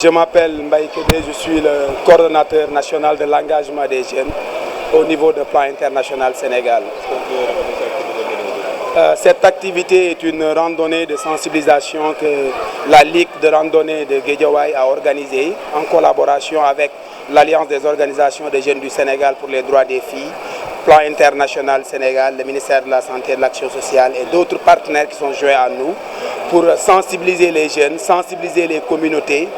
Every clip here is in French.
Je m'appelle Mbaye Kédé, je suis le coordonnateur national de l'engagement des jeunes au niveau de Plan International Sénégal. Cette activité est une randonnée de sensibilisation que la Ligue de randonnée de Guédiawaye a organisée en collaboration avec l'Alliance des organisations des jeunes du Sénégal pour les droits des filles, Plan International Sénégal, le ministère de la Santé et de l'Action sociale et d'autres partenaires qui sont joints à nous pour sensibiliser les jeunes, sensibiliser les communautés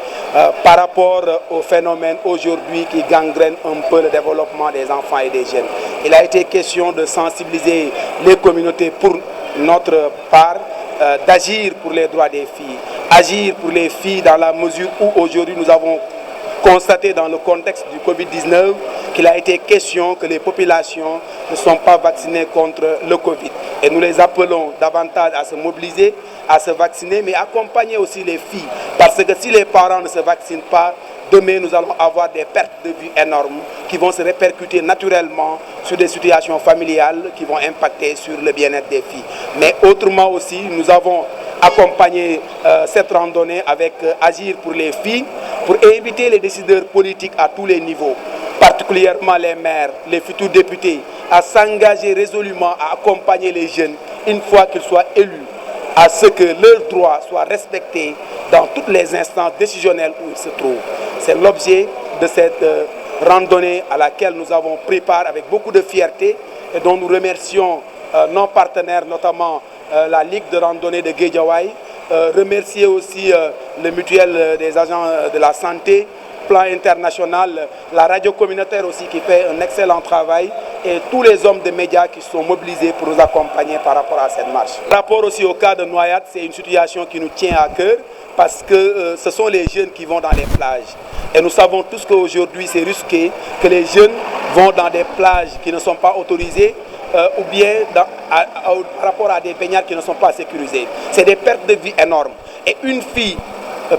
par rapport au phénomène aujourd'hui qui gangrène un peu le développement des enfants et des jeunes. Il a été question de sensibiliser les communautés pour notre part, d'agir pour les droits des filles, agir pour les filles dans la mesure où aujourd'hui nous avons constaté dans le contexte du Covid-19 qu'il a été question que les populations ne sont pas vaccinées contre le Covid. Et nous les appelons davantage à se mobiliser, à se vacciner, mais accompagner aussi les filles. Parce que si les parents ne se vaccinent pas, demain nous allons avoir des pertes de vie énormes qui vont se répercuter naturellement sur des situations familiales qui vont impacter sur le bien-être des filles. Mais autrement aussi, nous avons accompagné cette randonnée avec Agir pour les filles, pour inviter les décideurs politiques à tous les niveaux, particulièrement les maires, les futurs députés, à s'engager résolument à accompagner les jeunes une fois qu'ils soient élus, à ce que leurs droits soient respectés dans toutes les instances décisionnelles où ils se trouvent. C'est l'objet de cette randonnée à laquelle nous avons pris part avec beaucoup de fierté et dont nous remercions nos partenaires, notamment la Ligue de randonnée de Guédiawaye, remercier aussi le mutuel des agents de la santé, Plan International, la radio communautaire aussi qui fait un excellent travail et tous les hommes de médias qui sont mobilisés pour nous accompagner par rapport à cette marche. Par rapport aussi au cas de noyade, c'est une situation qui nous tient à cœur parce que ce sont les jeunes qui vont dans les plages. Et nous savons tous qu'aujourd'hui c'est risqué que les jeunes vont dans des plages qui ne sont pas autorisées ou bien par rapport à des baignades qui ne sont pas sécurisées. C'est des pertes de vie énormes. Et une fille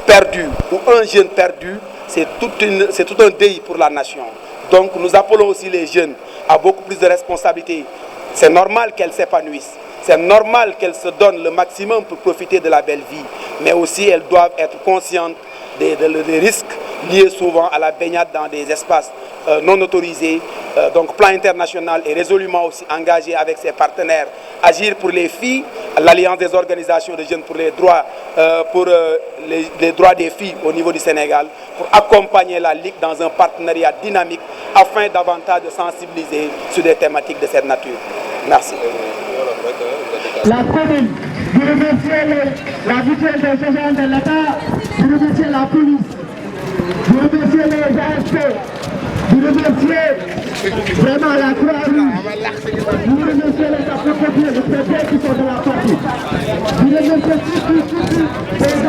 perdue ou un jeune perdu, c'est tout un deuil pour la nation. Donc nous appelons aussi les jeunes à beaucoup plus de responsabilités. C'est normal qu'elles s'épanouissent. C'est normal qu'elles se donnent le maximum pour profiter de la belle vie. Mais aussi elles doivent être conscientes des risques liés souvent à la baignade dans des espaces non autorisés. Donc Plan International est résolument aussi engagé avec ses partenaires Agir pour les filles, l'Alliance des organisations de jeunes pour les droits, les droits des filles au niveau du Sénégal, pour accompagner la Ligue dans un partenariat dynamique afin davantage de sensibiliser sur des thématiques de cette nature. Merci. La commune, vous remerciez la mutuelle des agents de l'État, vous remerciez la police, vous remerciez les ASP, vous remerciez vraiment la Croix-Rouge, vous remerciez les sapeurs-pompiers, les préfets qui sont de la partie, vous remerciez surtout les